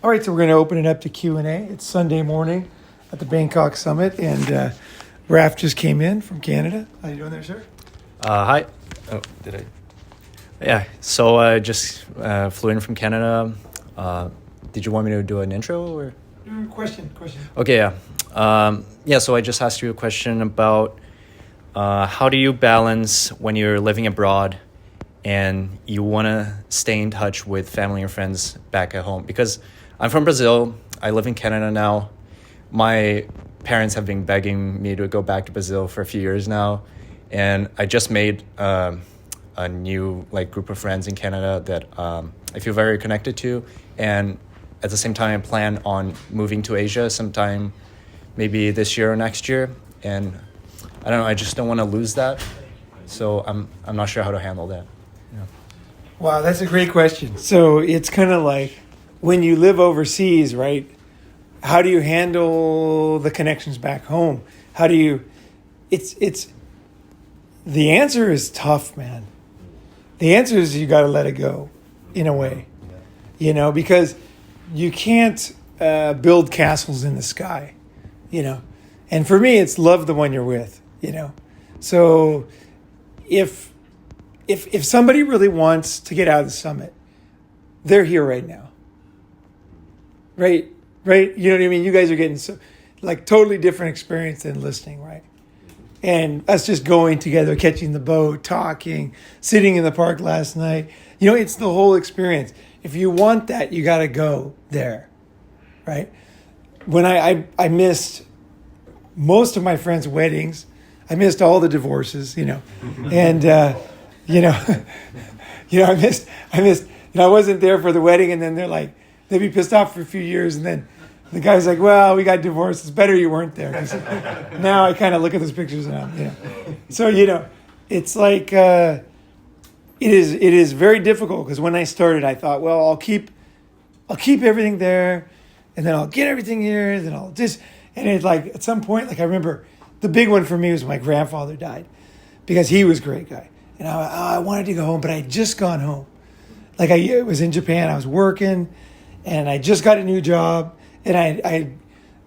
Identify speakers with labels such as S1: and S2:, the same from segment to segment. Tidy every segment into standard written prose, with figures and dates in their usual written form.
S1: All right, so we're going to open it up to Q&A. It's Sunday morning at the Bangkok Summit, and Raf just came in from Canada. How you doing there, sir?
S2: Hi. Oh, did I? Yeah, so I just flew in from Canada. Did you want me to do an intro or?
S1: Question.
S2: Okay, yeah. So I just asked you a question about how do you balance when you're living abroad and you want to stay in touch with family and friends back at home? Because I'm from Brazil. I live in Canada now. My parents have been begging me to go back to Brazil for a few years now. And I just made a new group of friends in Canada that I feel very connected to. And at the same time, I plan on moving to Asia sometime, maybe this year or next year. And I don't know, I just don't want to lose that. So I'm not sure how to handle that. Yeah.
S1: Wow, that's a great question. So it's kind of like when you live overseas, right? How do you handle the connections back home? How do you? It's. The answer is tough, man. The answer is you got to let it go, in a way, because you can't build castles in the sky, And for me, it's love the one you're with, So if somebody really wants to get out of the summit, they're here right now. Right? You know what I mean? You guys are getting totally different experience than listening, right? And us just going together, catching the boat, talking, sitting in the park last night. It's the whole experience. If you want that, you got to go there, right? When I missed most of my friends' weddings, I missed all the divorces, and I missed. I wasn't there for the wedding, and then they'd be pissed off for a few years, and then the guy's like, well, we got divorced. It's better you weren't there. 'Cause now I kind of look at those pictures and So, it's like, it is very difficult because when I started, I thought, well, I'll keep everything there and then I'll get everything here. Then I'll just, and it's at some point, I remember the big one for me was my grandfather died because he was a great guy. And I wanted to go home, but I had just gone home. I was in Japan, I was working and I just got a new job. And I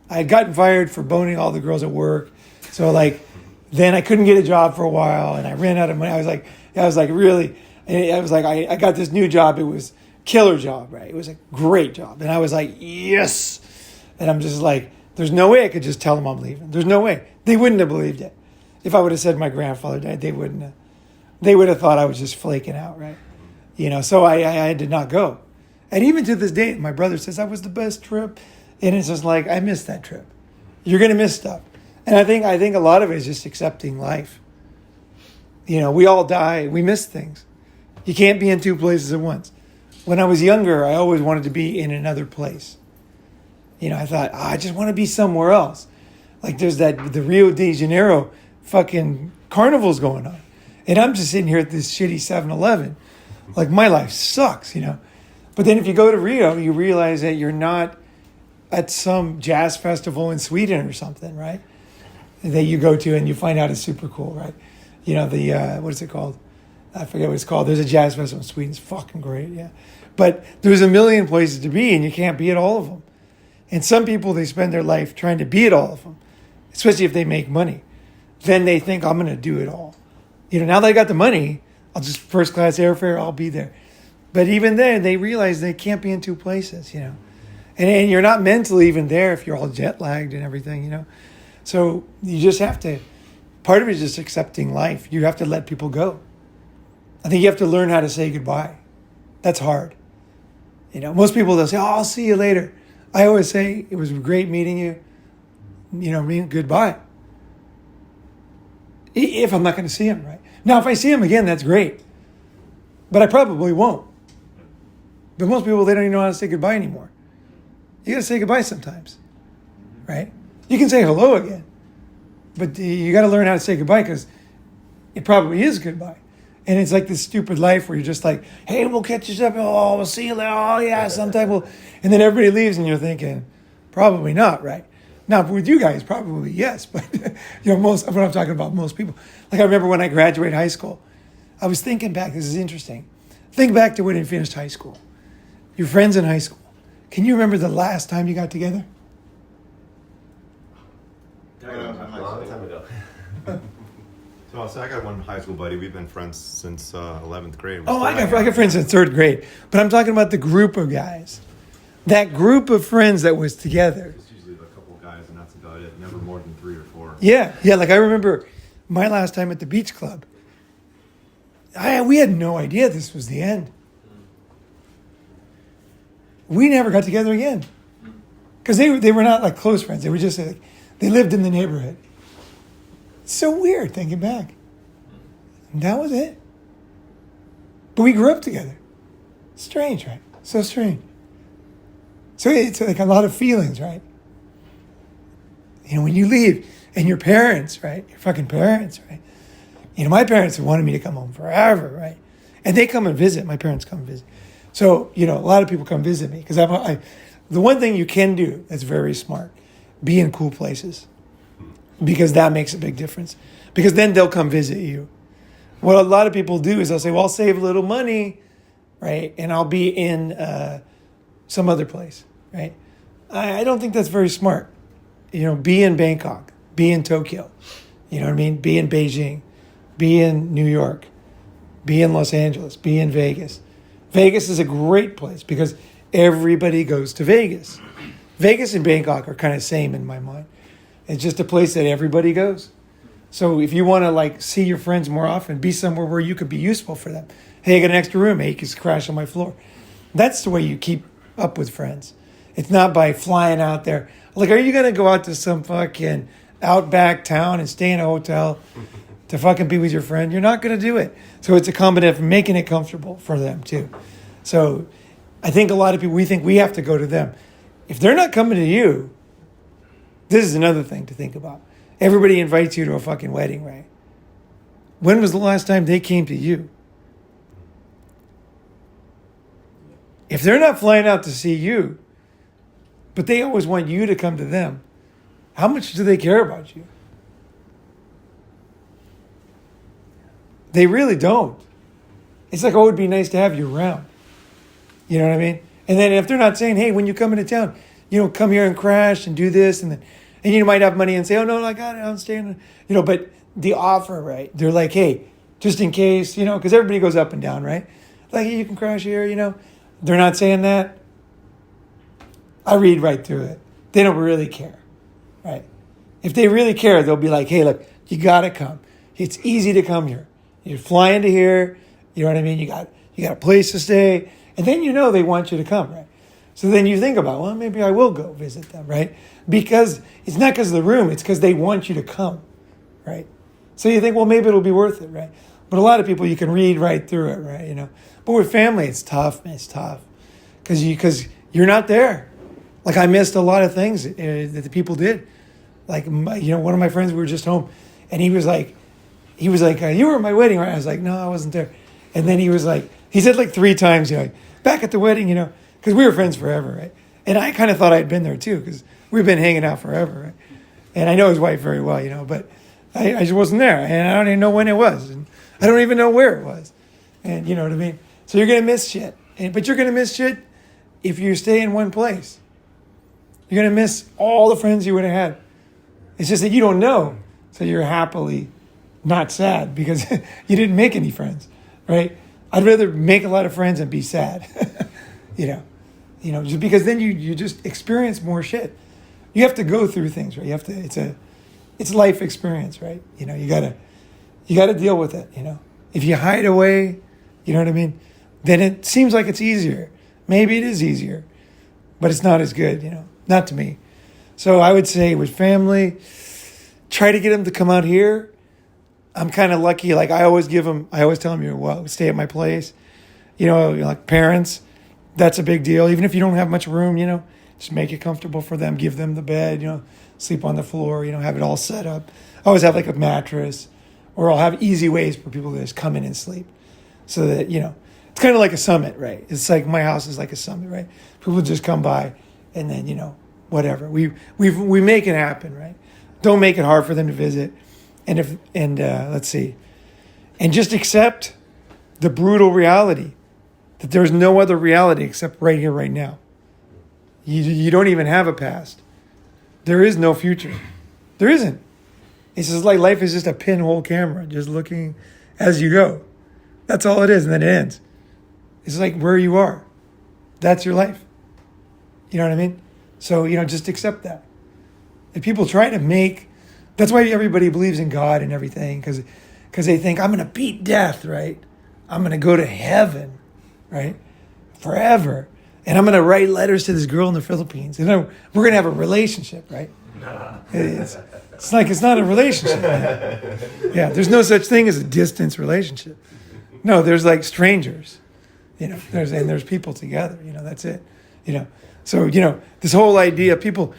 S1: had gotten fired for boning all the girls at work. So then I couldn't get a job for a while and I ran out of money. I was I got this new job. It was killer job, right? It was a great job. And I was like, yes. And I'm just there's no way I could just tell them I'm leaving. There's no way. They wouldn't have believed it. If I would have said my grandfather died, they wouldn't have. They would have thought I was just flaking out, right? So I did not go. And even to this day, my brother says that was the best trip. And it's just I missed that trip. You're going to miss stuff. And I think a lot of it is just accepting life. We all die. We miss things. You can't be in two places at once. When I was younger, I always wanted to be in another place. I thought, I just want to be somewhere else. There's the Rio de Janeiro fucking carnival's going on. And I'm just sitting here at this shitty 7-Eleven. My life sucks, But then if you go to Rio, you realize that you're not at some jazz festival in Sweden or something, right? That you go to and you find out it's super cool, right? What is it called? I forget what it's called. There's a jazz festival in Sweden. It's fucking great, yeah. But there's a million places to be and you can't be at all of them. And some people, they spend their life trying to be at all of them, especially if they make money. Then they think, I'm going to do it all. Now that I got the money, I'll just first class airfare, I'll be there. But even then, they realize they can't be in two places, And you're not mentally even there if you're all jet lagged and everything, So you just have to, part of it is just accepting life. You have to let people go. I think you have to learn how to say goodbye. That's hard. Most people, they'll say, oh, I'll see you later. I always say, it was great meeting you. Goodbye. If I'm not going to see him, right? Now, if I see him again, that's great. But I probably won't. But most people, they don't even know how to say goodbye anymore. You got to say goodbye sometimes, right? You can say hello again, but you got to learn how to say goodbye because it probably is goodbye. And it's this stupid life where you're just hey, we'll catch you up. Oh, we'll see you later. Oh, yeah, sometime we'll. And then everybody leaves and you're thinking, probably not, right? Now, with you guys, probably yes. But, most, what I'm talking about, most people. I remember when I graduated high school, I was thinking back, this is interesting. Think back to when you finished high school. Your friends in high school. Can you remember the last time you got together?
S3: A long time ago.
S4: So I got one high school buddy. We've been friends since 11th grade.
S1: Oh, I got friends in third grade. But I'm talking about the group of guys. That group of friends that was together.
S4: It's usually a couple guys, and that's about it. Never more than 3 or 4.
S1: Yeah. Like I remember my last time at the beach club. We had no idea this was the end. We never got together again. Because they were not like close friends. They were just like, they lived in the neighborhood. It's so weird thinking back. And that was it. But we grew up together. Strange, right? So strange. So it's like a lot of feelings, right? You know, when you leave and your parents, right? Your fucking parents, right? You know, my parents wanted me to come home forever, right? And they come and visit. My parents come and visit. So, you know, a lot of people come visit me because the one thing you can do that's very smart, be in cool places. Because that makes a big difference. Because then they'll come visit you. What a lot of people do is they'll say, well, I'll save a little money, right? And I'll be in some other place, right? I don't think that's very smart. You know, be in Bangkok, be in Tokyo, you know what I mean? Be in Beijing, be in New York, be in Los Angeles, be in Vegas. Vegas is a great place because everybody goes to Vegas. Vegas and Bangkok are kind of same in my mind. It's just a place that everybody goes. So if you want to like see your friends more often, be somewhere where you could be useful for them. Hey, I got an extra room. Hey, you can crash on my floor. That's the way you keep up with friends. It's not by flying out there. Like, are you going to go out to some fucking outback town and stay in a hotel to fucking be with your friend? You're not going to do it. So it's a combination of making it comfortable for them too. So I think a lot of people, we think we have to go to them. If they're not coming to you, this is another thing to think about. Everybody invites you to a fucking wedding, right? When was the last time they came to you? If they're not flying out to see you, but they always want you to come to them, how much do they care about you? They really don't. It's like, oh, it'd be nice to have you around. You know what I mean? And then if they're not saying, hey, when you come into town, you know, come here and crash and do this, and you might have money and say, oh, no, I got it, I'm staying. You know, but the offer, right? They're like, hey, just in case, you know, because everybody goes up and down, right? Like, hey, you can crash here, you know. They're not saying that. I read right through it. They don't really care, right? If they really care, they'll be like, hey, look, you got to come. It's easy to come here. You fly into here, you know what I mean? You got a place to stay, and then you know they want you to come, right? So then you think about, well, maybe I will go visit them, right? Because it's not because of the room, it's because they want you to come, right? So you think, well, maybe it'll be worth it, right? But a lot of people, you can read right through it, right? You know, but with family, it's tough, man. It's tough because you're not there. Like I missed a lot of things that the people did. Like, you know, one of my friends, we were just home, and he was like, you were at my wedding, right? I was like, no, I wasn't there. And then he said like 3 times, you know, like, back at the wedding, you know, because we were friends forever, right? And I kind of thought I'd been there too, because we've been hanging out forever, right? And I know his wife very well, you know, but I just wasn't there, and I don't even know when it was, and I don't even know where it was, and you know what I mean? So you're going to miss shit, but you're going to miss shit if you stay in one place. You're going to miss all the friends you would have had. It's just that you don't know, so you're happily not sad because you didn't make any friends, right? I'd rather make a lot of friends and be sad, you know, just because then you just experience more shit. You have to go through things, right? You have to. It's life experience, right? You know, you gotta deal with it. You know, if you hide away, you know what I mean, then it seems like it's easier. Maybe it is easier, but it's not as good. You know, not to me. So I would say with family, try to get them to come out here. I'm kind of lucky. Like I always tell them, you're well, stay at my place. You know, like parents, that's a big deal. Even if you don't have much room, you know, just make it comfortable for them. Give them the bed, you know, sleep on the floor, you know, have it all set up. I always have like a mattress, or I'll have easy ways for people to just come in and sleep. So that, you know, it's kind of like a summit, right? It's like my house is like a summit, right? People just come by and then, you know, whatever. We make it happen, right? Don't make it hard for them to visit. And let's see. And just accept the brutal reality that there's no other reality except right here, right now. You don't even have a past. There is no future. There isn't. It's just like life is just a pinhole camera, just looking as you go. That's all it is, and then it ends. It's like where you are. That's your life. You know what I mean? So, just accept that. If people try to make... That's why everybody believes in God and everything, because they think, I'm going to beat death, right? I'm going to go to heaven, right? Forever. And I'm going to write letters to this girl in the Philippines. And we're going to have a relationship, right? It's like it's not a relationship, man. Yeah, there's no such thing as a distance relationship. No, there's like strangers, there's people together, that's it, So, this whole idea, people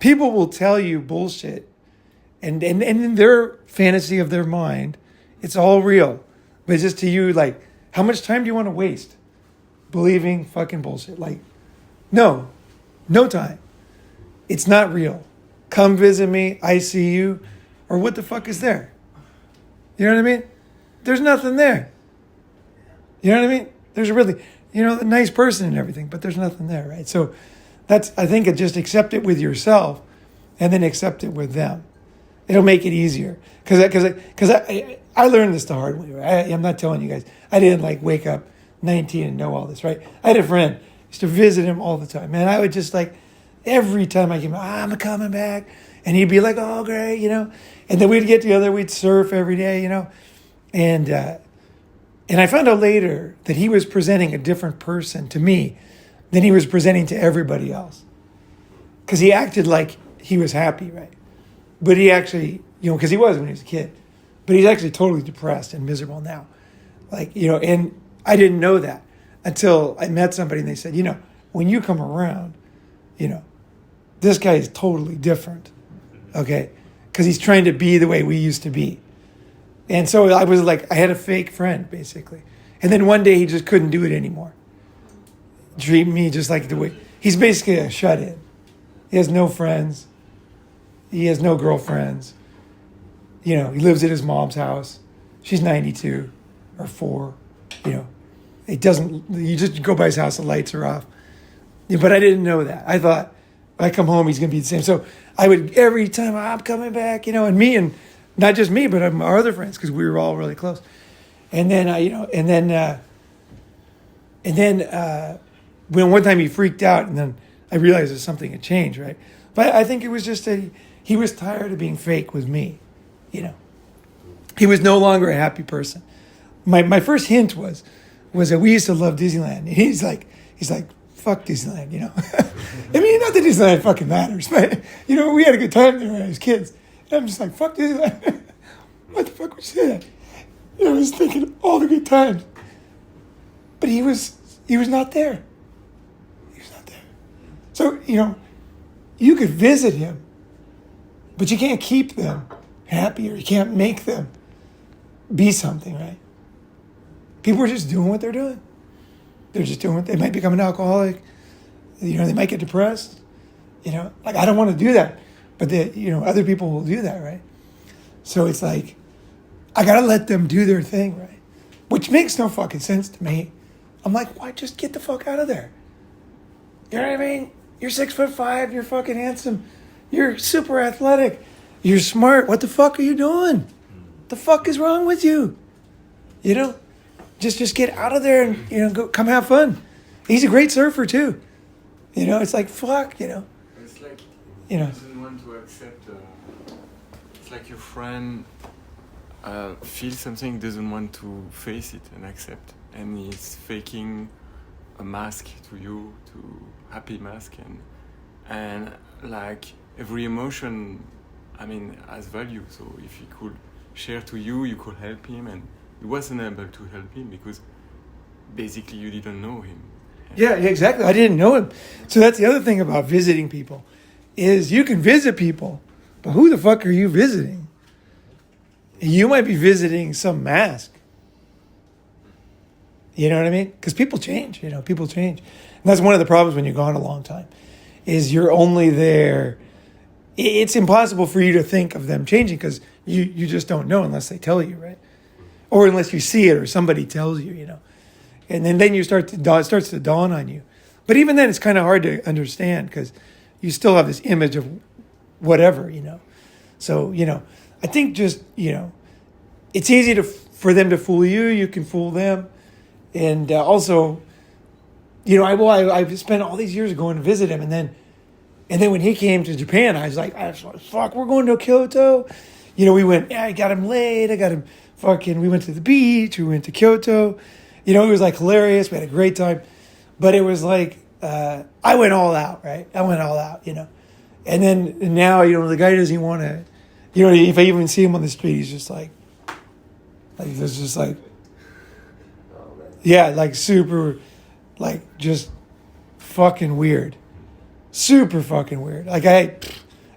S1: will tell you bullshit, and in their fantasy of their mind, it's all real. But it's just to you, like, how much time do you want to waste believing fucking bullshit? Like, no time. It's not real. Come visit me, I see you, or what the fuck is there? You know what I mean? There's nothing there. You know what I mean? There's really, a nice person and everything, but there's nothing there, right? So I think just accept it with yourself and then accept it with them. It'll make it easier. Because I learned this the hard way, right? I'm not telling you guys. I didn't wake up 19 and know all this, right? I had a friend, used to visit him all the time. Man, I would just every time I came, I'm coming back. And he'd be like, oh, great, And then we'd get together, we'd surf every day, And I found out later that he was presenting a different person to me than he was presenting to everybody else. Because he acted like he was happy, right? But he actually, because he was when he was a kid. But he's actually totally depressed and miserable now. And I didn't know that until I met somebody and they said, when you come around, this guy is totally different, okay? Because he's trying to be the way we used to be. And so I was I had a fake friend, basically. And then one day he just couldn't do it anymore. Treat me just like the way... He's basically a shut-in. He has no friends. He has no girlfriends. He lives at his mom's house. She's 92 or 4. It doesn't... You just go by his house, the lights are off. Yeah, but I didn't know that. I thought, when I come home, he's going to be the same. So I would, every time, I'm coming back, and me, and not just me, but our other friends, because we were all really close. And then, when one time he freaked out, and then I realized that something had changed, right? But I think it was just that he was tired of being fake with me, He was no longer a happy person. My first hint was that we used to love Disneyland. He's like, fuck Disneyland, I mean, not that Disneyland fucking matters, but, we had a good time there as kids. And I'm just like, fuck Disneyland. What the fuck was that? I was thinking all the good times. But he was not there. He was not there. So, you could visit him, but you can't keep them happy, or you can't make them be something, right? People are just doing what they're doing. They're just doing it. They might become an alcoholic. They might get depressed. I don't want to do that. But other people will do that, right? So it's I got to let them do their thing, right? Which makes no fucking sense to me. I'm like, why just get the fuck out of there? You know what I mean? You're 6'5", you're fucking handsome. You're super athletic. You're smart. What the fuck are you doing? The fuck is wrong with you? Just get out of there and, go come have fun. He's a great surfer too. It's fuck,
S5: It's like he doesn't want to accept. It's like your friend feels something, doesn't want to face it and accept, and he's faking a mask to you, to happy mask, and every emotion, has value. So if he could share to you, you could help him, and he wasn't able to help him because basically you didn't know him.
S1: Yeah, exactly. I didn't know him. So that's the other thing about visiting people, is you can visit people, but who the fuck are you visiting? You might be visiting some mask. You know what I mean? Because people change, people change. And that's one of the problems when you're gone a long time, is you're only there. It's impossible for you to think of them changing because you just don't know unless they tell you, right? Or unless you see it or somebody tells you, And then it starts to dawn on you. But even then, it's kind of hard to understand because you still have this image of whatever, So, I think just, it's easy for them to fool you. You can fool them. And also, I spent all these years going to visit him. And then when he came to Japan, I was like, fuck, we're going to Kyoto. We went, I got him laid. I got him we went to the beach. We went to Kyoto. It was like hilarious. We had a great time. But it was like, I went all out, right? I went all out, And then now, the guy doesn't want to, if I even see him on the street, he's just like there's just like, yeah, like super, like just fucking weird. Super fucking weird. Like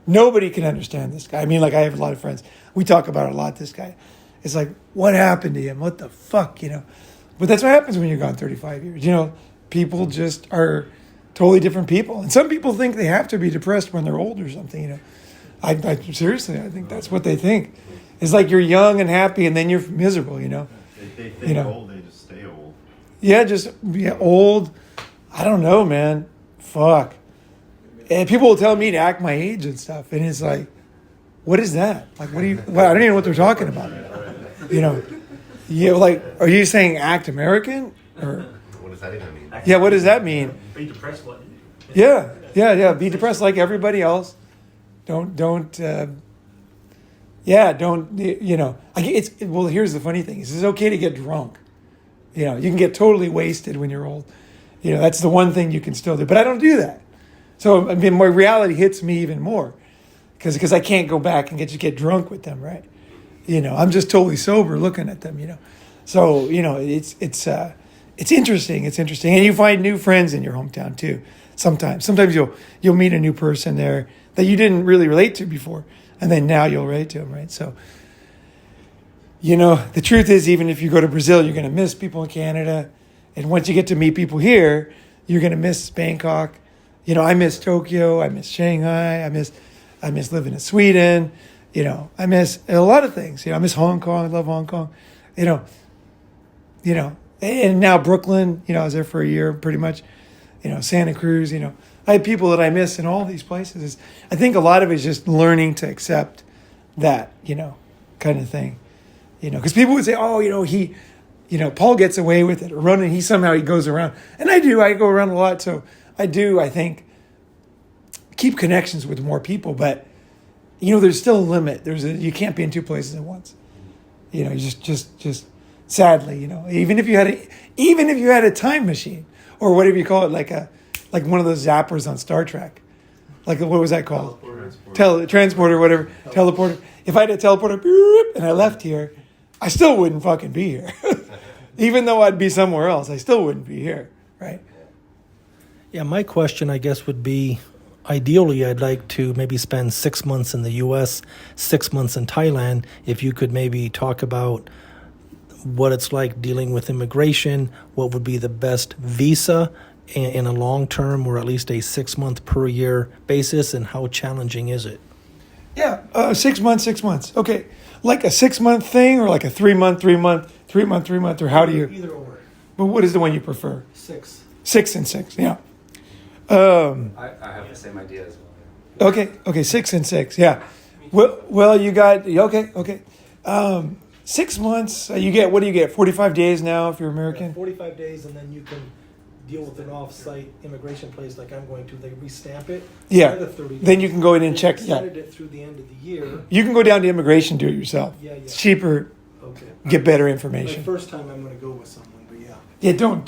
S1: nobody can understand this guy. I mean, like I have a lot of friends. We talk about it a lot, this guy. It's like, what happened to him? What the fuck, But that's what happens when you're gone 35 years. People just are totally different people. And some people think they have to be depressed when they're old or something, I seriously, I think that's what they think. It's like you're young and happy and then you're miserable,
S4: They think old, they just stay old.
S1: Yeah, just old. I don't know, man. Fuck. And people will tell me to act my age and stuff. And it's like, what is that? Like, I don't even know what they're talking about. Like, are you saying act American? Or
S3: What does that even mean?
S1: yeah, what does that mean?
S6: Be depressed. What?
S1: Yeah. Be depressed like everybody else. Don't. Well, here's the funny thing: is it's okay to get drunk. You can get totally wasted when you're old. That's the one thing you can still do. But I don't do that. So I mean, my reality hits me even more because I can't go back and get drunk with them, right? I'm just totally sober looking at them. So it's interesting. It's interesting, and you find new friends in your hometown too. Sometimes you'll meet a new person there that you didn't really relate to before, and then now you'll relate to them, right? So, the truth is, even if you go to Brazil, you're going to miss people in Canada, and once you get to meet people here, you're going to miss Bangkok. I miss Tokyo, I miss Shanghai, I miss living in Sweden. I miss a lot of things. I miss Hong Kong. I love Hong Kong. And now Brooklyn. I was there for a year, pretty much. Santa Cruz. I have people that I miss in all these places. I think a lot of it is just learning to accept that, kind of thing. Because people would say, oh, he, Paul gets away with it, or Ronin, he goes around, and I do. I go around a lot, so I do. I think keep connections with more people, but. There's still a limit. You can't be in two places at once. You just sadly, even if you had a time machine or whatever you call it, like one of those zappers on Star Trek, like what was that called? Transporter, whatever, teleporter. If I had a teleporter and I left here, I still wouldn't fucking be here. Even though I'd be somewhere else, I still wouldn't be here, right?
S6: Yeah, my question, I guess, would be. Ideally, I'd like to maybe spend 6 months in the U.S., 6 months in Thailand. If you could maybe talk about what it's like dealing with immigration, what would be the best visa in a long term or at least a 6 month per year basis, and how challenging is it?
S1: Yeah, 6 months, 6 months. Okay, like a 6 month thing or like a 3 month, 3 month, 3 month, 3 month, or how do you?
S6: Either or.
S1: But what is the one you prefer?
S6: 6.
S1: 6 and 6, yeah.
S3: I have the same idea as well.
S1: Okay, 6 and 6, yeah. Well, you got, okay. 6 months, what do you get, 45 days now if you're American?
S6: 45 days, and then you can deal with an off-site immigration place like I'm going to. They restamp it.
S1: Yeah,
S6: The 30 days.
S1: then you can go in and check, yeah.
S6: Extended it through the end of the year.
S1: You can go down to immigration, do it yourself.
S6: Yeah.
S1: It's cheaper,
S6: Okay.
S1: get better
S6: My
S1: information.
S6: first time I'm going to go with someone, but yeah.
S1: Yeah, don't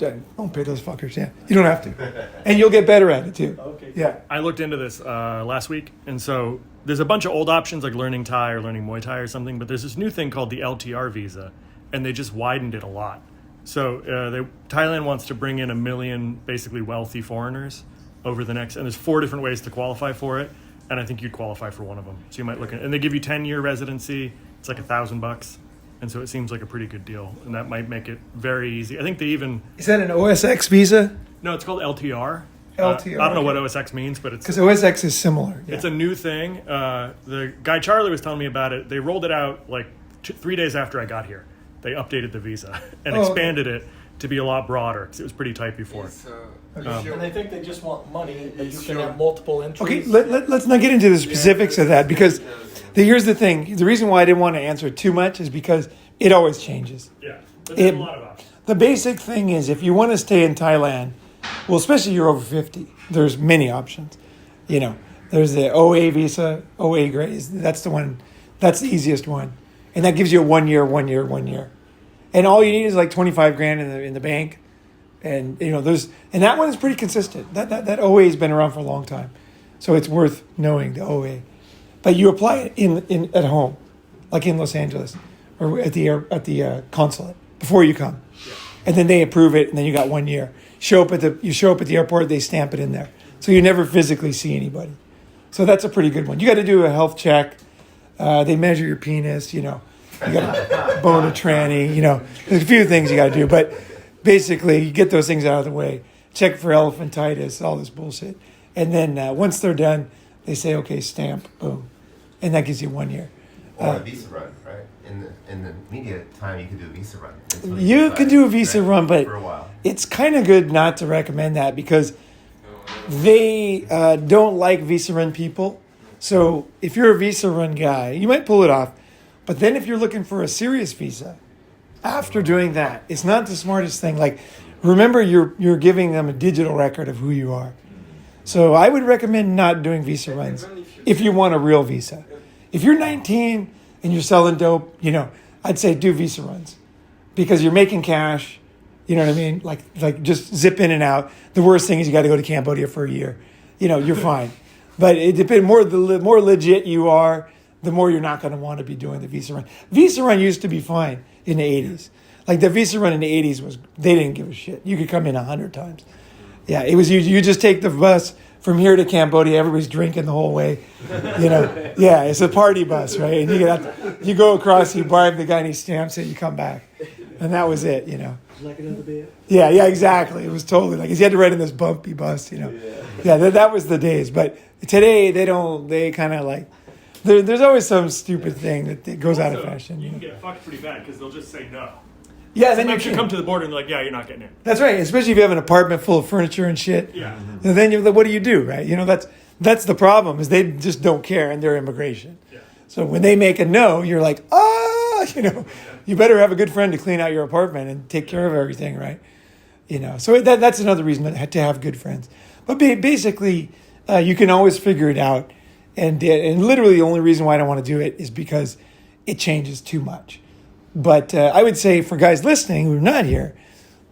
S1: pay those fuckers, yeah. You don't have to. And you'll get better at it too.
S6: Okay.
S1: Yeah.
S7: I looked into this last week, and so there's a bunch of old options like learning Thai or learning Muay Thai or something, but there's this new thing called the LTR visa, and they just widened it a lot. So Thailand wants to bring in 1 million basically wealthy foreigners over the next, and there's 4 different ways to qualify for it, and I think you'd qualify for one of them. So you might look at, and they give you 10-year residency. It's like $1,000, and so it seems like a pretty good deal, and that might make it very easy. I think they even
S1: Is that an OSX visa?
S7: no, it's called LTR.
S1: LTR.
S7: I don't know what OSX means, but it's
S1: Because OSX is similar. Yeah.
S7: It's a new thing. The guy Charlie was telling me about it. They rolled it out like 3 days after I got here. They updated the visa and expanded it to be a lot broader because it was pretty tight before.
S6: And I think they just want money, but you
S5: It's
S6: can
S5: your-
S6: have multiple entries.
S1: Okay, let's not get into the specifics of that because here's the thing. The reason why I didn't want to answer it too much is because it always changes.
S7: Yeah, but there's
S1: It-
S7: a lot of options.
S1: The basic thing is if you want to stay in Thailand, well, especially you're over 50, there's many options. You know, there's the OA visa, OA grade. That's the one. That's the easiest one. And that gives you a 1 year, 1 year, 1 year. And all you need is like 25 grand in the bank. And, you know, and that one is pretty consistent. That OA has been around for a long time. So it's worth knowing the OA. But you apply it at home, like in Los Angeles or at the consulate before you come. And then they approve it, and then you got 1 year. You show up at the airport, they stamp it in there. So you never physically see anybody. So that's a pretty good one. You got to do a health check. They measure your penis, you know. You got to bone a tranny, you know. There's a few things you got to do. But basically, you get those things out of the way. Check for elephantitis, all this bullshit. And then once they're done, they say, okay, stamp, boom. And that gives you 1 year.
S8: Or a visa run, right? In the media time, you could do a visa run. Until
S1: You
S8: decide,
S1: can do a visa
S8: right?
S1: run, but
S8: for a while.
S1: it's kind of good not to recommend that because they don't like visa run people. So if you're a visa run guy, you might pull it off. But then if you're looking for a serious visa, after doing that, it's not the smartest thing. Like, remember, you're giving them a digital record of who you are. So I would recommend not doing visa runs if you want a real visa. If you're 19 and you're selling dope, you know, I'd say do visa runs because you're making cash. You know what I mean? Like just zip in and out. The worst thing is you got to go to Cambodia for a year. You know, you're fine. But it depends. The more legit you are, the more you're not going to want to be doing the visa run. Visa run used to be fine in the 80s. Like the visa run in the 80s they didn't give a shit. You could come in 100 times. Yeah, it was you just take the bus from here to Cambodia. Everybody's drinking the whole way. You know, yeah, it's a party bus, right? And you go across, you bribe the guy and he stamps it, you come back. And that was it, you know.
S6: Like another bit.
S1: Yeah, exactly. It was totally like, he had to ride in this bumpy bus, you know. Yeah, that was the days. But today, they kind of like, there's always some stupid thing that goes out of
S7: Also,
S1: fashion.
S7: You
S1: You
S7: can
S1: know?
S7: get fucked pretty bad because they'll just say no.
S1: Yeah, then you
S7: Sometimes you
S1: can.
S7: come to the border and they're like, yeah, you're not getting in.
S1: That's right, especially if you have an apartment full of furniture and shit.
S7: Yeah.
S1: And then what do you do, right? You know, that's the problem is they just don't care and they're immigration.
S7: Yeah.
S1: So when they make a no, you're like, you know, you better have a good friend to clean out your apartment and take care of everything, right? You know, so that's another reason to have good friends. But basically, you can always figure it out. And literally the only reason why I don't want to do it is because it changes too much. But I would say for guys listening who are not here,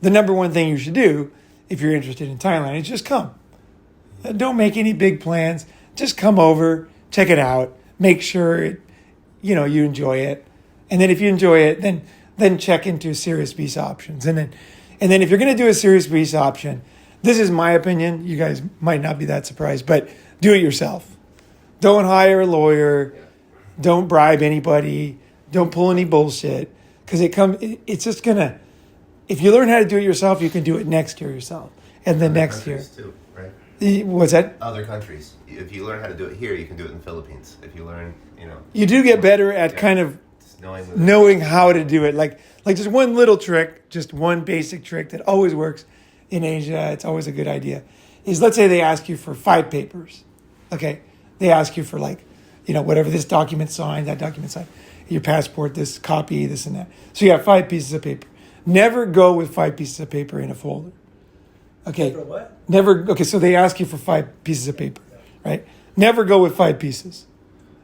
S1: the number one thing you should do if you're interested in Thailand is just come. Don't make any big plans. Just come over, check it out, make sure you enjoy it. And then if you enjoy it, then check into serious visa options. And then if you're going to do a serious visa option, this is my opinion. You guys might not be that surprised, but do it yourself. Don't hire a lawyer. Don't bribe anybody. Don't pull any bullshit. Because it's just going to, if you learn how to do it yourself, you can do it next year yourself. And then
S8: Other
S1: next year.
S8: countries too, right?
S1: What's that?
S8: Other countries. If you learn how to do it here, you can do it in the Philippines. If you learn,
S1: You do get better at kind of
S8: just knowing
S1: knowing how to do it. Like just one little trick, just one basic trick that always works in Asia. It's always a good idea. Is let's say they ask you for 5 papers. Okay. They ask you for whatever, this document signed, that document signed, your passport, this copy, this and that. So you have 5 pieces of paper. Never go with 5 pieces of paper in a folder. Okay.
S6: For what?
S1: Never. Okay. So they ask you for 5 pieces of paper, right? Never go with 5 pieces.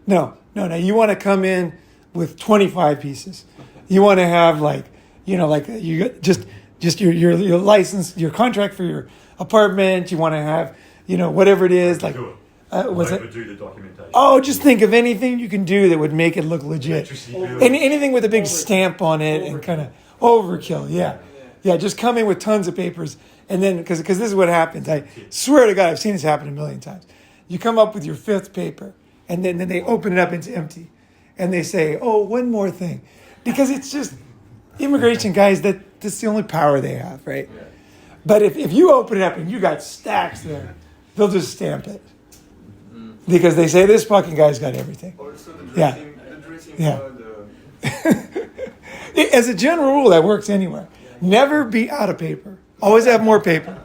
S1: No. You want to come in with 25 pieces. You want to have you just your license, your contract for your apartment. You want to have, whatever it is, like, what's it?
S4: Do the documentation.
S1: Oh, just think of anything you can do that would make it look legit. Anything with a big stamp on it and kind of overkill. Yeah. Just come in with tons of papers. And then, because this is what happens. I swear to God, I've seen this happen a million times. You come up with your 5th paper, and then they open it up, and it's empty. And they say, oh, one more thing. Because it's just, immigration guys, that's the only power they have, right? Yeah. But if you open it up and you got stacks there, they'll just stamp it. Because they say, this fucking guy's got everything.
S5: Also the
S1: Yeah.
S5: dressing
S1: Yeah.
S5: code,
S1: As a general rule, that works anywhere. Never be out of paper. Always have more paper.